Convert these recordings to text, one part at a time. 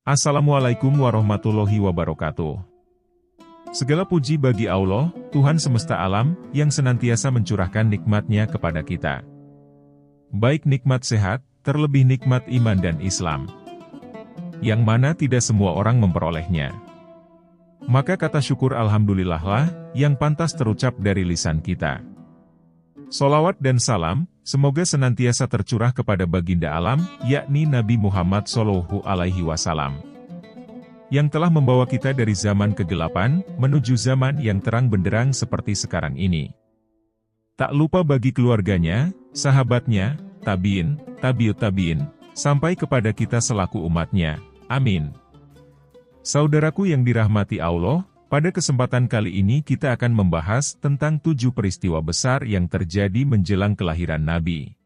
Assalamualaikum warahmatullahi wabarakatuh. Segala puji bagi Allah, Tuhan semesta alam, yang senantiasa mencurahkan nikmat-Nya kepada kita. Baik nikmat sehat, terlebih nikmat iman dan Islam. Yang mana tidak semua orang memperolehnya. Maka kata syukur alhamdulillahlah, yang pantas terucap dari lisan kita. Sholawat dan salam, semoga senantiasa tercurah kepada baginda alam, yakni Nabi Muhammad SAW. Yang telah membawa kita dari zaman kegelapan, menuju zaman yang terang benderang seperti sekarang ini. Tak lupa bagi keluarganya, sahabatnya, tabiin, tabiut tabiin, sampai kepada kita selaku umatnya. Amin. Saudaraku yang dirahmati Allah, pada kesempatan kali ini kita akan membahas tentang 7 peristiwa besar yang terjadi menjelang kelahiran Nabi.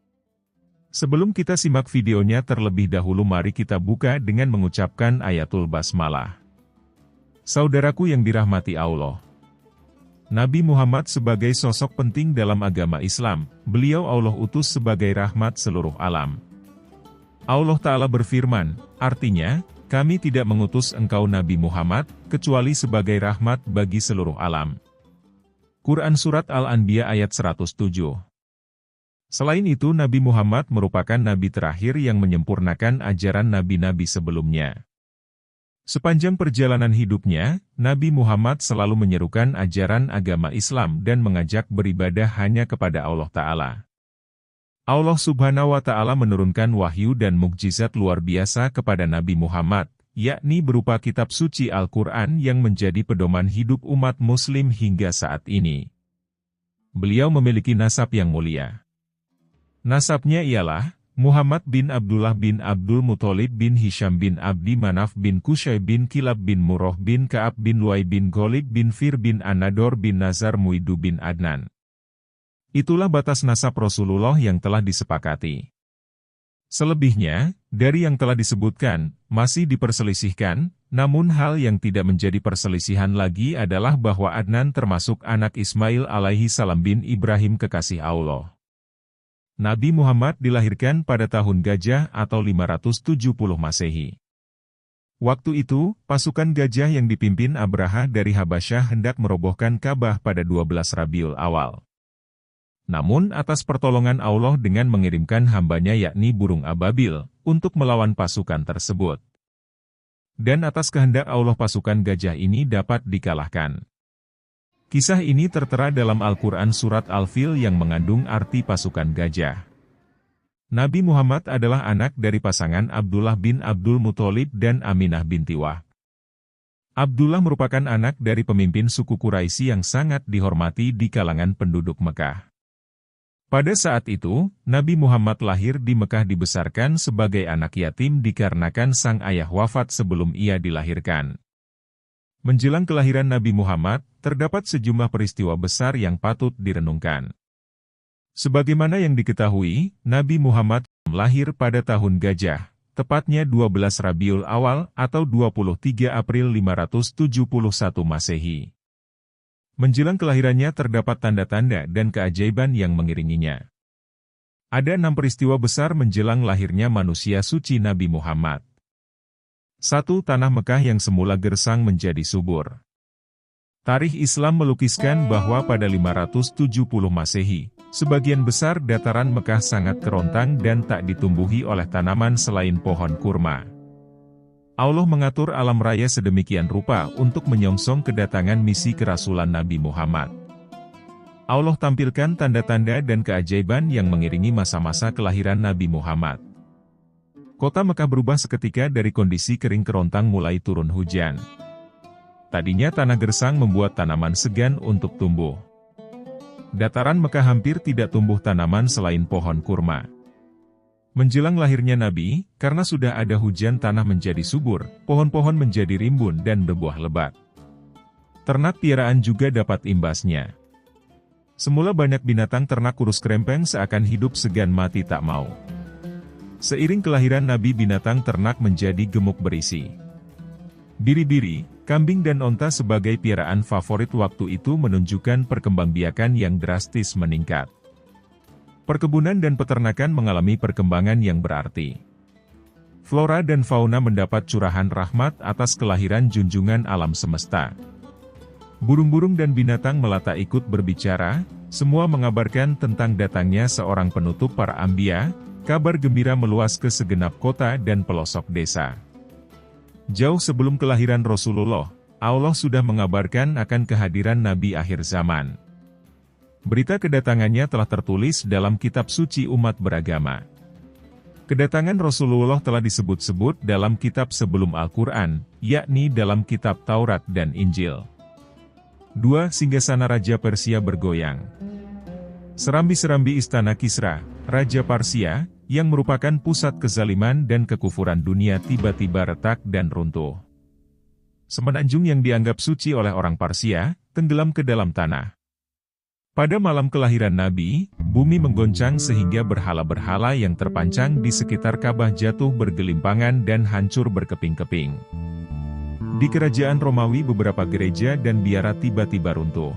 Sebelum kita simak videonya terlebih dahulu, mari kita buka dengan mengucapkan ayatul basmalah. Saudaraku yang dirahmati Allah, Nabi Muhammad sebagai sosok penting dalam agama Islam, beliau Allah utus sebagai rahmat seluruh alam. Allah Ta'ala berfirman, artinya, kami tidak mengutus engkau Nabi Muhammad, kecuali sebagai rahmat bagi seluruh alam. Quran Surat Al-Anbiya ayat 107. Selain itu Nabi Muhammad merupakan Nabi terakhir yang menyempurnakan ajaran Nabi-Nabi sebelumnya. Sepanjang perjalanan hidupnya, Nabi Muhammad selalu menyerukan ajaran agama Islam dan mengajak beribadah hanya kepada Allah Ta'ala. Allah Subhanahu wa Ta'ala menurunkan wahyu dan mukjizat luar biasa kepada Nabi Muhammad, yakni berupa kitab suci Al-Quran yang menjadi pedoman hidup umat Muslim hingga saat ini. Beliau memiliki nasab yang mulia. Nasabnya ialah Muhammad bin Abdullah bin Abdul Muthalib bin Hisham bin Abdi Manaf bin Qusay bin Kilab bin Murrah bin Ka'ab bin Luay bin Ghalib bin Fir bin Anador bin Nazar Muidu bin Adnan. Itulah batas nasab Rasulullah yang telah disepakati. Selebihnya, dari yang telah disebutkan, masih diperselisihkan, namun hal yang tidak menjadi perselisihan lagi adalah bahwa Adnan termasuk anak Ismail alaihi salam bin Ibrahim kekasih Allah. Nabi Muhammad dilahirkan pada tahun Gajah atau 570 Masehi. Waktu itu, pasukan gajah yang dipimpin Abraha dari Habasyah hendak merobohkan Ka'bah pada 12 Rabiul Awal. Namun atas pertolongan Allah dengan mengirimkan hambanya yakni burung ababil, untuk melawan pasukan tersebut. Dan atas kehendak Allah pasukan gajah ini dapat dikalahkan. Kisah ini tertera dalam Al-Quran Surat Al-Fil yang mengandung arti pasukan gajah. Nabi Muhammad adalah anak dari pasangan Abdullah bin Abdul Muthalib dan Aminah binti Wahb. Abdullah merupakan anak dari pemimpin suku Quraisy yang sangat dihormati di kalangan penduduk Mekah. Pada saat itu, Nabi Muhammad lahir di Mekah dibesarkan sebagai anak yatim dikarenakan sang ayah wafat sebelum ia dilahirkan. Menjelang kelahiran Nabi Muhammad, terdapat sejumlah peristiwa besar yang patut direnungkan. Sebagaimana yang diketahui, Nabi Muhammad lahir pada tahun Gajah, tepatnya 12 Rabiul Awal atau 23 April 571 Masehi. Menjelang kelahirannya terdapat tanda-tanda dan keajaiban yang mengiringinya. Ada 6 peristiwa besar menjelang lahirnya manusia suci Nabi Muhammad. 1. Tanah Mekah yang semula gersang menjadi subur. Tarikh Islam melukiskan bahwa pada 570 Masehi, sebagian besar dataran Mekah sangat kerontang dan tak ditumbuhi oleh tanaman selain pohon kurma. Allah mengatur alam raya sedemikian rupa untuk menyongsong kedatangan misi kerasulan Nabi Muhammad. Allah tampilkan tanda-tanda dan keajaiban yang mengiringi masa-masa kelahiran Nabi Muhammad. Kota Mekah berubah seketika dari kondisi kering kerontang mulai turun hujan. Tadinya tanah gersang membuat tanaman segan untuk tumbuh. Dataran Mekah hampir tidak tumbuh tanaman selain pohon kurma. Menjelang lahirnya Nabi, karena sudah ada hujan tanah menjadi subur, pohon-pohon menjadi rimbun dan berbuah lebat. Ternak piaraan juga dapat imbasnya. Semula banyak binatang ternak kurus krempeng seakan hidup segan mati tak mau. Seiring kelahiran Nabi binatang ternak menjadi gemuk berisi. Biri-biri, kambing dan onta sebagai piaraan favorit waktu itu menunjukkan perkembangbiakan yang drastis meningkat. Perkebunan dan peternakan mengalami perkembangan yang berarti. flora dan fauna mendapat curahan rahmat atas kelahiran junjungan alam semesta. Burung-burung dan binatang melata ikut berbicara, semua mengabarkan tentang datangnya seorang penutup para anbiya. Kabar gembira meluas ke segenap kota dan pelosok desa. Jauh sebelum kelahiran Rasulullah, Allah sudah mengabarkan akan kehadiran Nabi akhir zaman. Berita kedatangannya telah tertulis dalam kitab suci umat beragama. Kedatangan Rasulullah telah disebut-sebut dalam kitab sebelum Al-Quran, yakni dalam kitab Taurat dan Injil. 2. Singgasana Raja Persia bergoyang. Serambi-serambi istana Kisra, Raja Parsia, yang merupakan pusat kezaliman dan kekufuran dunia tiba-tiba retak dan runtuh. Semenanjung yang dianggap suci oleh orang Parsia, tenggelam ke dalam tanah. Pada malam kelahiran Nabi, bumi menggoncang sehingga berhala-berhala yang terpancang di sekitar Ka'bah jatuh bergelimpangan dan hancur berkeping-keping. Di kerajaan Romawi beberapa gereja dan biara tiba-tiba runtuh.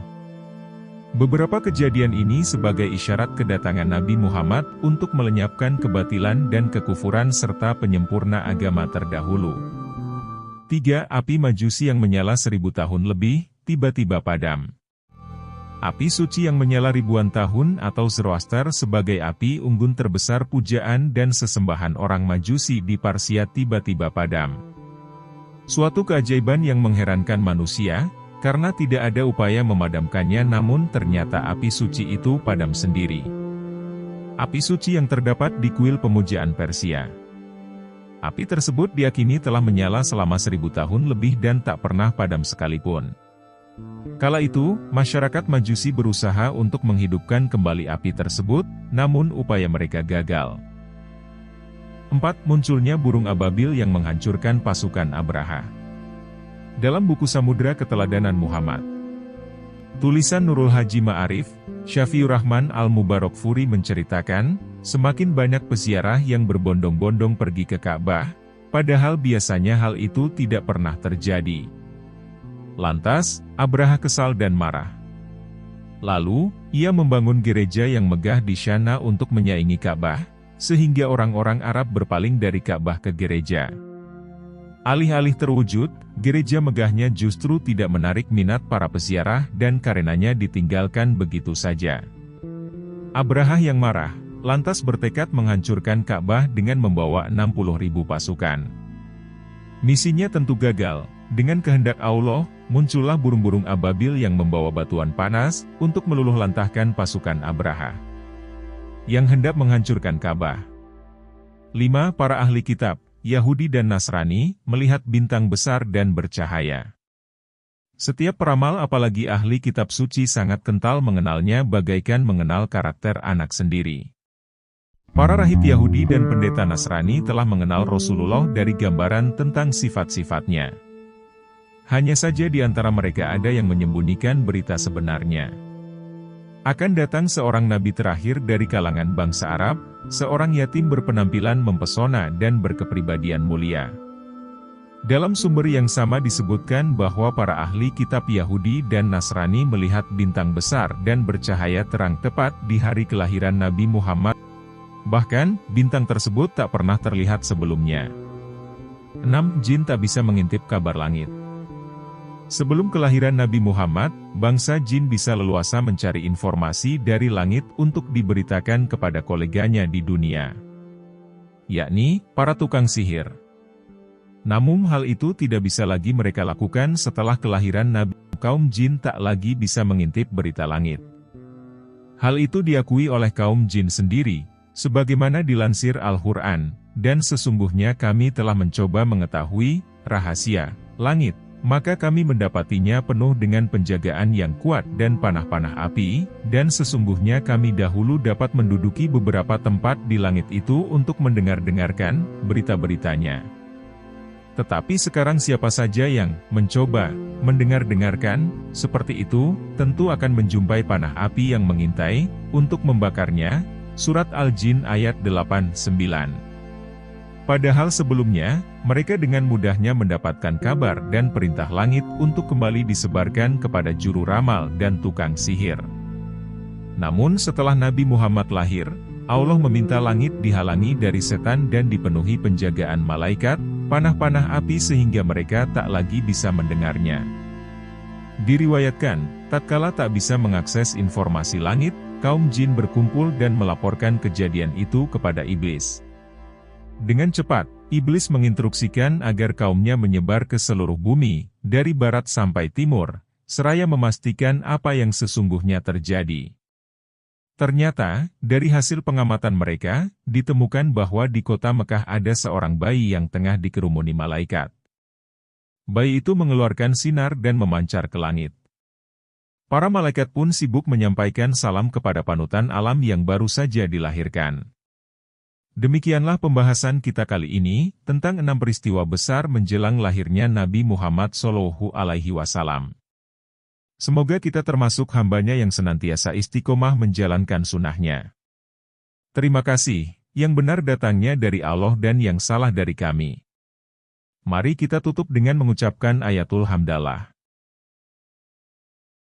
Beberapa kejadian ini sebagai isyarat kedatangan Nabi Muhammad untuk melenyapkan kebatilan dan kekufuran serta penyempurna agama terdahulu. 3. Api Majusi yang menyala 1000 tahun lebih, tiba-tiba padam. Api suci yang menyala ribuan tahun atau Zoroaster sebagai api unggun terbesar pujaan dan sesembahan orang Majusi di Parsia tiba-tiba padam. Suatu keajaiban yang mengherankan manusia, karena tidak ada upaya memadamkannya namun ternyata api suci itu padam sendiri. Api suci yang terdapat di kuil pemujaan Persia. Api tersebut diyakini telah menyala selama 1000 tahun lebih dan tak pernah padam sekalipun. Kala itu, masyarakat Majusi berusaha untuk menghidupkan kembali api tersebut, namun upaya mereka gagal. 4. Munculnya burung ababil yang menghancurkan pasukan Abraha. Dalam buku Samudra Keteladanan Muhammad, tulisan Nurul Haji Ma'arif, Syafiur Rahman Al-Mubarakfuri menceritakan, semakin banyak peziarah yang berbondong-bondong pergi ke Ka'bah, padahal biasanya hal itu tidak pernah terjadi. Lantas, Abraha kesal dan marah. Lalu, ia membangun gereja yang megah di sana untuk menyaingi Ka'bah, sehingga orang-orang Arab berpaling dari Ka'bah ke gereja. Alih-alih terwujud, gereja megahnya justru tidak menarik minat para peziarah dan karenanya ditinggalkan begitu saja. Abraha yang marah, lantas bertekad menghancurkan Ka'bah dengan membawa 60.000 pasukan. Misinya tentu gagal, dengan kehendak Allah, muncullah burung-burung ababil yang membawa batuan panas untuk meluluhlantahkan pasukan Abraha yang hendak menghancurkan Ka'bah. 5. Para ahli kitab, Yahudi dan Nasrani, melihat bintang besar dan bercahaya. Setiap peramal apalagi ahli kitab suci sangat kental mengenalnya bagaikan mengenal karakter anak sendiri. Para rahib Yahudi dan pendeta Nasrani telah mengenal Rasulullah dari gambaran tentang sifat-sifatnya. Hanya saja di antara mereka ada yang menyembunyikan berita sebenarnya. Akan datang seorang nabi terakhir dari kalangan bangsa Arab, seorang yatim berpenampilan mempesona dan berkepribadian mulia. Dalam sumber yang sama disebutkan bahwa para ahli kitab Yahudi dan Nasrani melihat bintang besar dan bercahaya terang tepat di hari kelahiran Nabi Muhammad. Bahkan, bintang tersebut tak pernah terlihat sebelumnya. 6. Jin tak bisa mengintip kabar langit. Sebelum kelahiran Nabi Muhammad, bangsa jin bisa leluasa mencari informasi dari langit untuk diberitakan kepada koleganya di dunia, yakni para tukang sihir. Namun hal itu tidak bisa lagi mereka lakukan setelah kelahiran Nabi. Kaum jin tak lagi bisa mengintip berita langit. Hal itu diakui oleh kaum jin sendiri, sebagaimana dilansir Al-Quran, dan sesungguhnya kami telah mencoba mengetahui rahasia langit. Maka kami mendapatinya penuh dengan penjagaan yang kuat dan panah-panah api, dan sesungguhnya kami dahulu dapat menduduki beberapa tempat di langit itu untuk mendengar-dengarkan berita-beritanya. Tetapi sekarang siapa saja yang mencoba mendengar-dengarkan seperti itu, tentu akan menjumpai panah api yang mengintai untuk membakarnya. Surat Al-Jin ayat 8-9. Padahal sebelumnya, mereka dengan mudahnya mendapatkan kabar dan perintah langit untuk kembali disebarkan kepada juru ramal dan tukang sihir. Namun setelah Nabi Muhammad lahir, Allah meminta langit dihalangi dari setan dan dipenuhi penjagaan malaikat, panah-panah api sehingga mereka tak lagi bisa mendengarnya. Diriwayatkan, tatkala tak bisa mengakses informasi langit, kaum jin berkumpul dan melaporkan kejadian itu kepada iblis. Dengan cepat, iblis menginstruksikan agar kaumnya menyebar ke seluruh bumi, dari barat sampai timur, seraya memastikan apa yang sesungguhnya terjadi. Ternyata, dari hasil pengamatan mereka, ditemukan bahwa di kota Mekah ada seorang bayi yang tengah dikerumuni malaikat. Bayi itu mengeluarkan sinar dan memancar ke langit. Para malaikat pun sibuk menyampaikan salam kepada panutan alam yang baru saja dilahirkan. Demikianlah pembahasan kita kali ini, tentang 6 peristiwa besar menjelang lahirnya Nabi Muhammad SAW. Semoga kita termasuk hambanya yang senantiasa istiqomah menjalankan sunnahnya. Terima kasih, yang benar datangnya dari Allah dan yang salah dari kami. Mari kita tutup dengan mengucapkan ayatul hamdalah.